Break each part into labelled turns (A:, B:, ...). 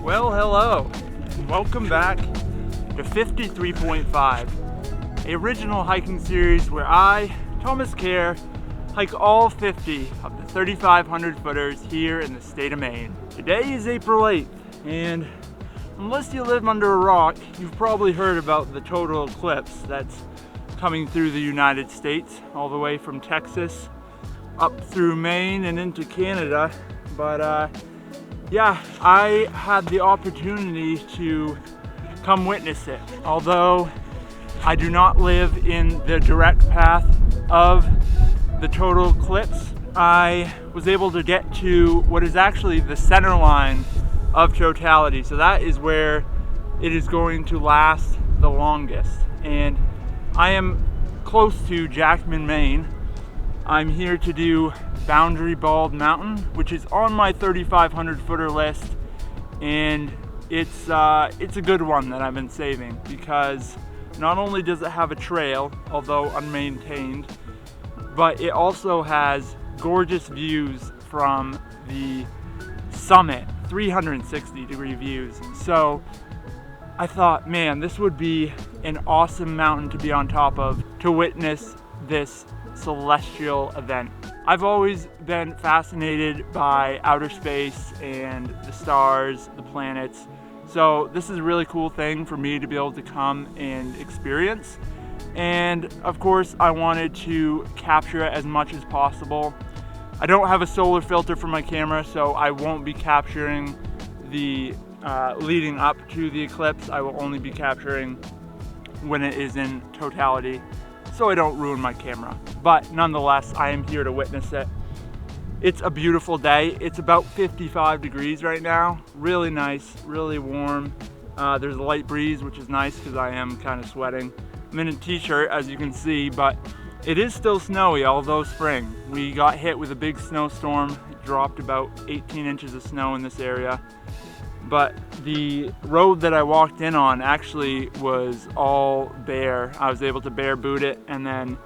A: Well, hello. Welcome back to 53.5, a original hiking series where I, Thomas Kerr, hike all 50 of the 3,500 footers here in the state of Maine. Today is April 8th, and unless you live under a rock, you've probably heard about the total eclipse that's coming through the United States, all the way from Texas up through Maine and into Canada. But yeah, I had the opportunity to come witness it. Although I do not live in the direct path of the total eclipse, I was able to get to what is actually the center line of totality. So that is where it is going to last the longest. And I am close to Jackman, Maine. I'm here to do Boundary Bald Mountain, which is on my 3,500 footer list, and it's a good one that I've been saving because not only does it have a trail, although unmaintained, but it also has gorgeous views from the summit, 360-degree views. So I thought, man, this would be an awesome mountain to be on top of to witness this celestial event. I've always been fascinated by outer space and the stars, the planets. So this is a really cool thing for me to be able to come and experience. And of course, I wanted to capture it as much as possible. I don't have a solar filter for my camera, so I won't be capturing the leading up to the eclipse. I will only be capturing when it is in totality, so I don't ruin my camera. But nonetheless, I am here to witness it. It's a beautiful day. It's about 55 degrees right now. Really nice, really warm. There's a light breeze, which is nice because I am kind of sweating. I'm in a t-shirt, as you can see, but it is still snowy, although spring. We got hit with a big snowstorm. It dropped about 18 inches of snow in this area. But the road that I walked in on actually was all bare. I was able to bare boot it, and then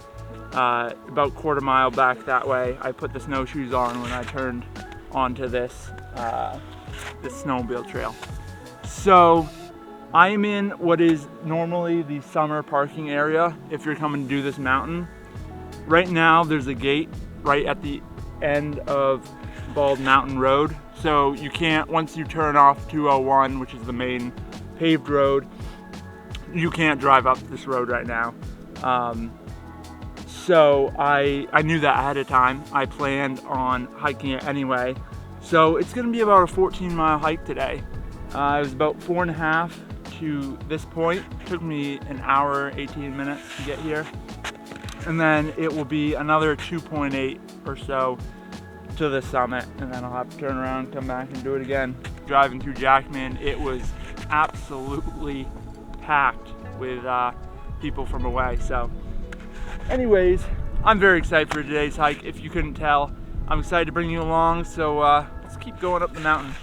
A: about quarter mile back that way, I put the snowshoes on when I turned onto this snowmobile trail. So I'm in what is normally the summer parking area if you're coming to do this mountain. Right now there's a gate right at the end of Bald Mountain Road. So you can't, once you turn off 201, which is the main paved road, you can't drive up this road right now. So I knew that ahead of time. I planned on hiking it anyway. So it's gonna be about a 14-mile hike today. It was about 4.5 to this point. It took me an hour, 18 minutes to get here. And then it will be another 2.8 or so to the summit, and then I'll have to turn around, come back and do it again. Driving through Jackman, it was absolutely packed with people from away. So anyways, I'm very excited for today's hike. If you couldn't tell, I'm excited to bring you along, so let's keep going up the mountain.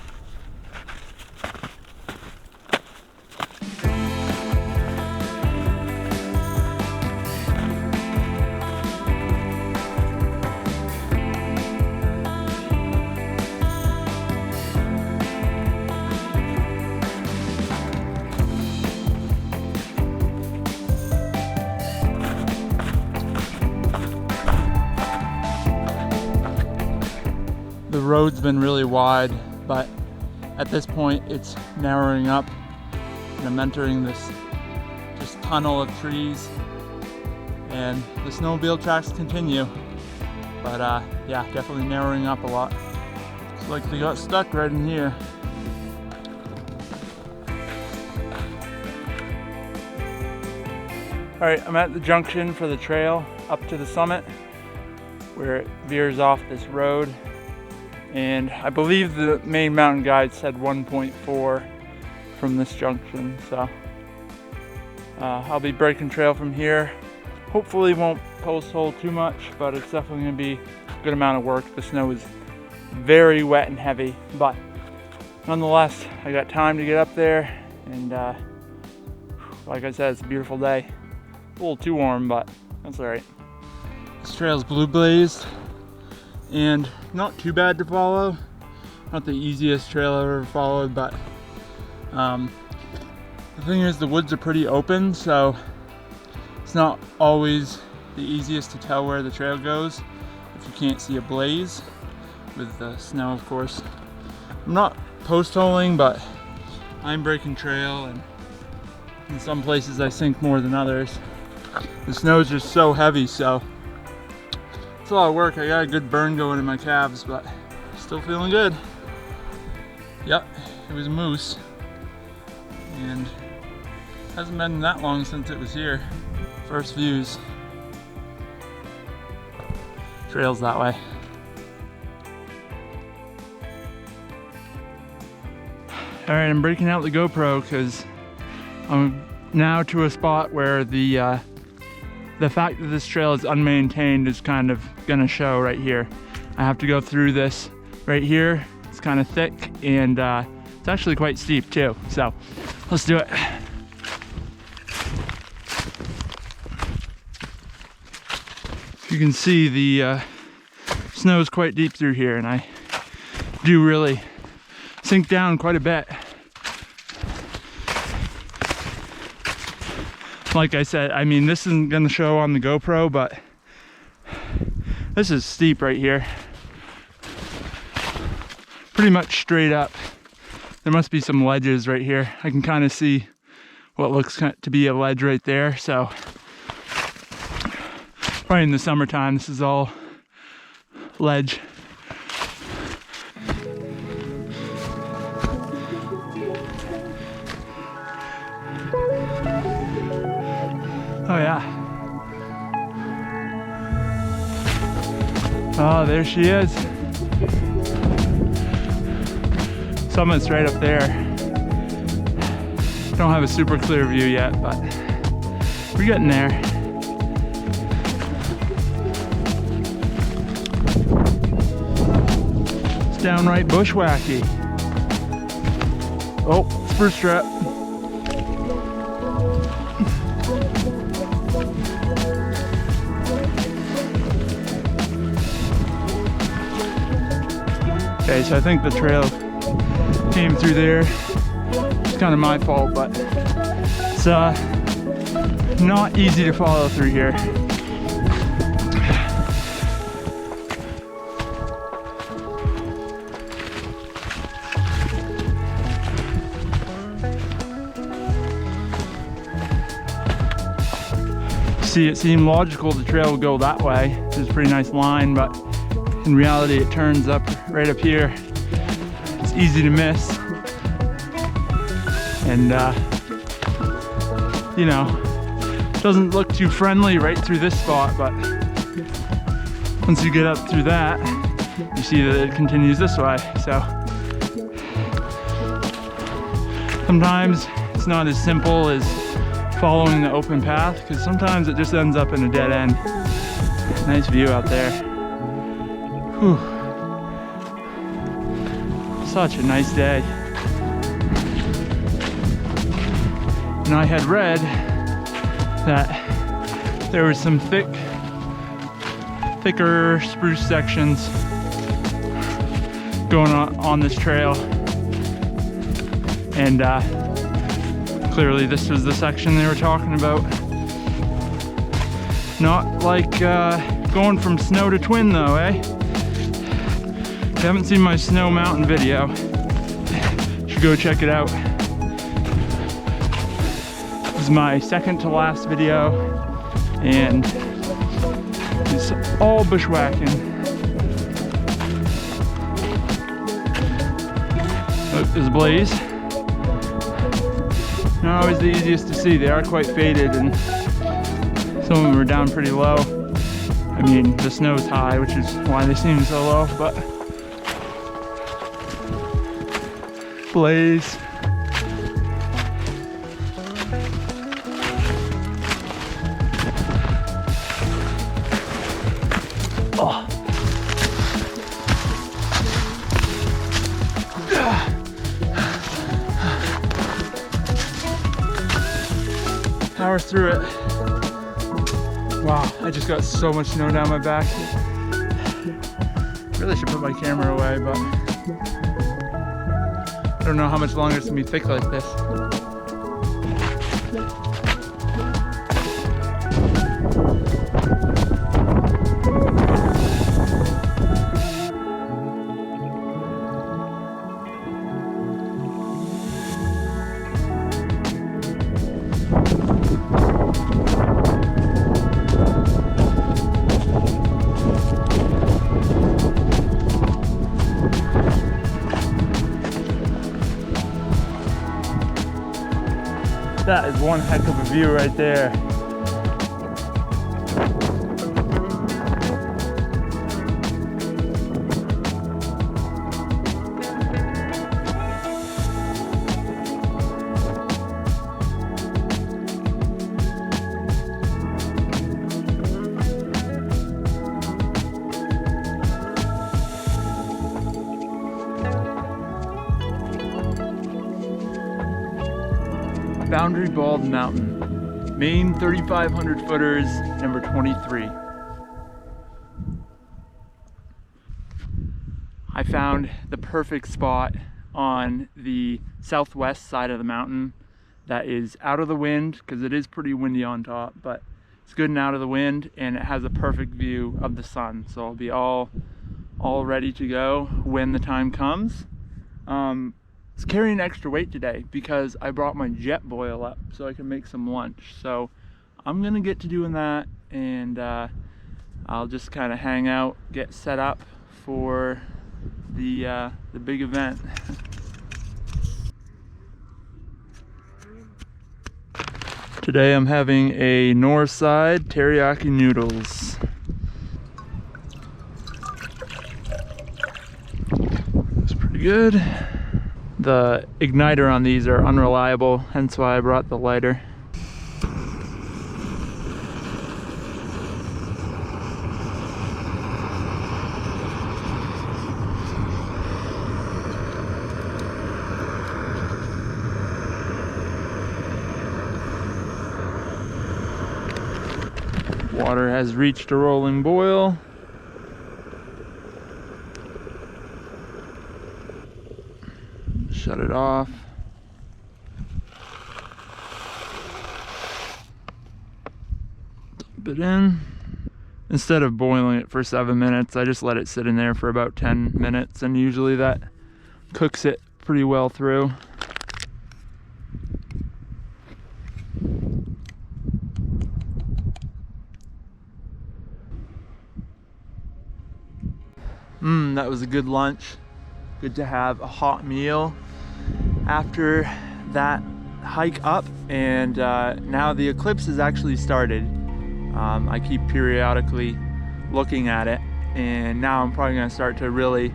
A: The road's been really wide, but at this point it's narrowing up, and I'm entering this just tunnel of trees, and the snowmobile tracks continue, but yeah, definitely narrowing up a lot. Looks like they got stuck right in here. Alright, I'm at the junction for the trail up to the summit, where it veers off this road. And I believe the Maine mountain guide said 1.4 from this junction, so I'll be breaking trail from here. Hopefully won't post hole too much, but it's definitely going to be a good amount of work. The snow is very wet and heavy, but nonetheless, I got time to get up there, and like I said, it's a beautiful day. A little too warm, but that's all right. This trail's blue blazed and not too bad to follow. Not the easiest trail I've ever followed, but The thing is, the woods are pretty open, so it's not always the easiest to tell where the trail goes if you can't see a blaze with the snow, of course. I'm not post holing, but I'm breaking trail, and in some places I sink more than others. The snow is just so heavy, so it's a lot of work. I got a good burn going in my calves, but still feeling good. Yep, it was a moose, and hasn't been that long since it was here. First views. Trails that way. All right, I'm breaking out the GoPro because I'm now to a spot where the fact that this trail is unmaintained is kind of gonna show right here. I have to go through this right here. It's kind of thick, and it's actually quite steep too. So let's do it. You can see the snow is quite deep through here, and I do really sink down quite a bit. Like I said, I mean, this isn't gonna show on the GoPro, but this is steep right here. Pretty much straight up. There must be some ledges right here. I can kind of see what looks to be a ledge right there, so probably in the summertime, this is all ledge. Oh yeah. Oh, there she is. Summit's right up there. Don't have a super clear view yet, but we're getting there. Downright bushwhacky. Oh, spruce strap. Okay, so I think the trail came through there. It's kind of my fault, but it's not easy to follow through here. See, it seemed logical the trail would go that way. It's a pretty nice line, but in reality it turns up right up here. It's easy to miss. And you know, doesn't look too friendly right through this spot, but once you get up through that, you see that it continues this way. So sometimes it's not as simple as following the open path, because sometimes it just ends up in a dead end. Nice view out there. Whew. Such a nice day. And I had read that there was some thicker spruce sections going on this trail, and clearly this was the section they were talking about. Not like going from snow to twin though, eh? If you haven't seen my snow mountain video, you should go check it out. This is my second to last video, and it's all bushwhacking. Oh, there's a blaze. Not always the easiest to see. They are quite faded, and some of them are down pretty low. I mean, the snow's high, which is why they seem so low, but blaze. Oh. Power through it. Wow, I just got so much snow down my back. Really should put my camera away, but I don't know how much longer it's gonna be thick like this. That is one heck of a view right there. Boundary Bald Mountain, Maine 3,500 footers, number 23. I found the perfect spot on the southwest side of the mountain that is out of the wind, because it is pretty windy on top, but it's good and out of the wind, and it has a perfect view of the sun. So I'll be all ready to go when the time comes. It's carrying extra weight today because I brought my jet boil up so I can make some lunch. So I'm gonna get to doing that, and I'll just kind of hang out, get set up for the big event. Today I'm having a Northside teriyaki noodles. It's pretty good. The igniter on these are unreliable, hence why I brought the lighter. Water has reached a rolling boil. Shut it off. Dump it in. Instead of boiling it for 7 minutes, I just let it sit in there for about 10 minutes, and usually that cooks it pretty well through. That was a good lunch. Good to have a hot meal after that hike up, and now the eclipse has actually started. I keep periodically looking at it, and now I'm probably going to start to really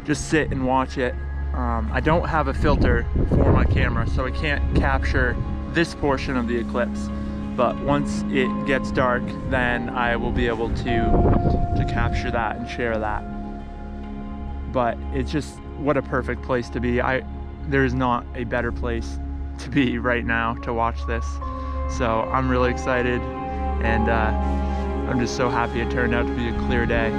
A: just sit and watch it. I don't have a filter for my camera, so I can't capture this portion of the eclipse, but once it gets dark, then I will be able to capture that and share that. But it's just, what a perfect place to be. There's not a better place to be right now to watch this. So I'm really excited, and I'm just so happy it turned out to be a clear day.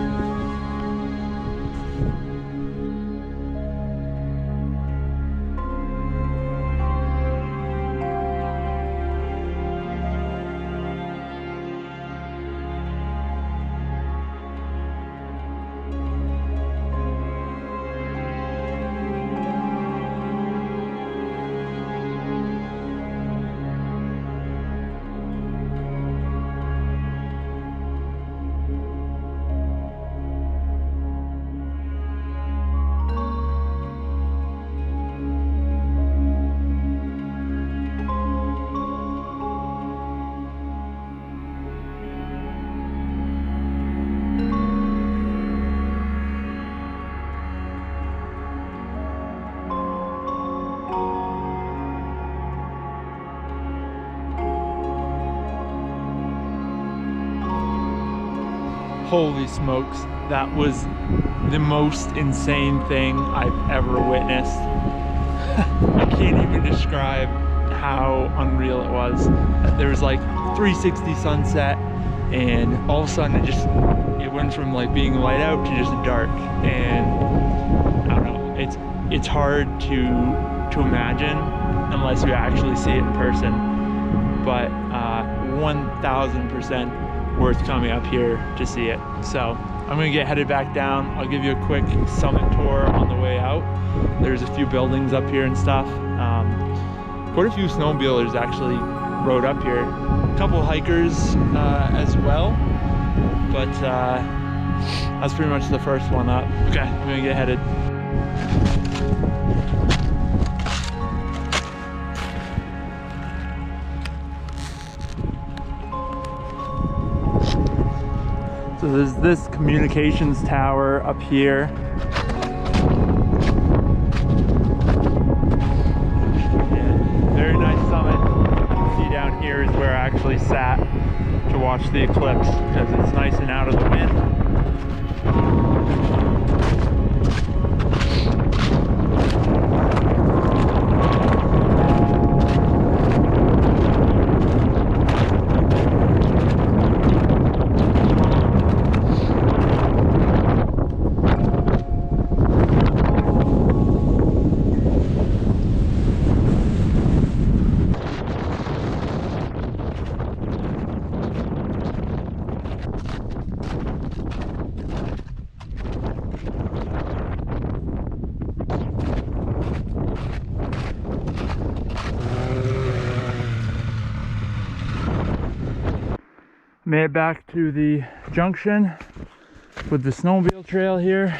A: Holy smokes, that was the most insane thing I've ever witnessed. I can't even describe how unreal it was. There was like 360 sunset, and all of a sudden it went from like being light out to just dark, and I don't know, it's hard to to imagine unless you actually see it in person. But 1000% worth coming up here to see it. So I'm gonna get headed back down. I'll give you a quick summit tour on the way out. There's a few buildings up here and stuff. Quite a few snowmobilers actually rode up here. A couple hikers as well, but that's pretty much the first one up. Okay, I'm gonna get headed. So there's this communications tower up here. Yeah, very nice summit. You can see down here is where I actually sat to watch the eclipse because it's nice and out of the wind. Made it back to the junction with the snowmobile trail here,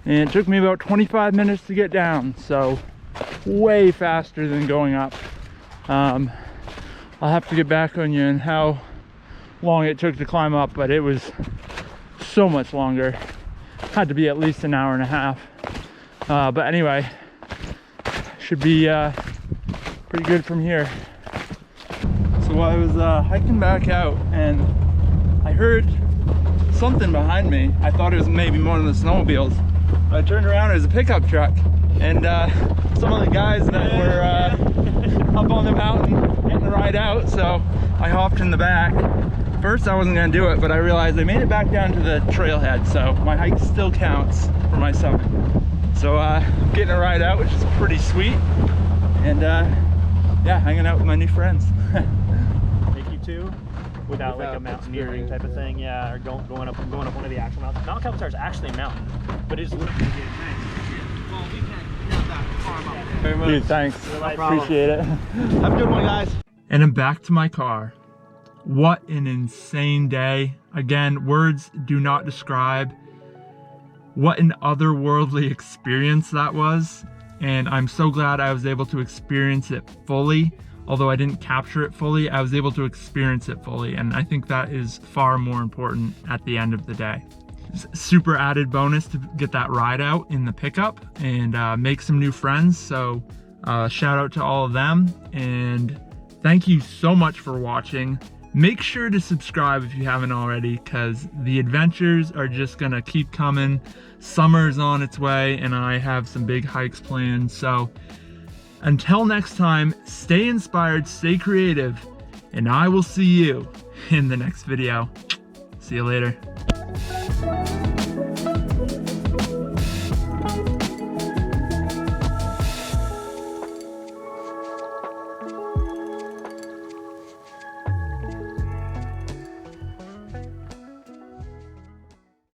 A: and it took me about 25 minutes to get down, so way faster than going up. I'll have to get back on you on how long it took to climb up, but it was so much longer. Had to be at least an hour and a half. But anyway, should be pretty good from here. So I was hiking back out and I heard something behind me. I thought it was maybe one of the snowmobiles. I turned around, it was a pickup truck, and some of the guys that were up on the mountain getting a ride out, so I hopped in the back. First I wasn't gonna do it, but I realized I made it back down to the trailhead, so my hike still counts for my summit. So I'm getting a ride out, which is pretty sweet, and yeah, hanging out with my new friends.
B: Without like a mountaineering type of thing, yeah, or going up one of the actual mountains. Mount Kilimanjaro is actually a mountain, but it's literally nice.
C: Well, we can't have that farm up there.
A: Very much. Dude, thanks.
B: No
A: Appreciate it.
C: Have a good one, guys.
A: And I'm back to my car. What an insane day. Again, words do not describe what an otherworldly experience that was. And I'm so glad I was able to experience it fully. Although I didn't capture it fully, I was able to experience it fully, and I think that is far more important at the end of the day. Super added bonus to get that ride out in the pickup and make some new friends, so shout out to all of them, and thank you so much for watching. Make sure to subscribe if you haven't already, because the adventures are just gonna keep coming. Summer's on its way, and I have some big hikes planned, so until next time, stay inspired, stay creative, and I will see you in the next video. See you later.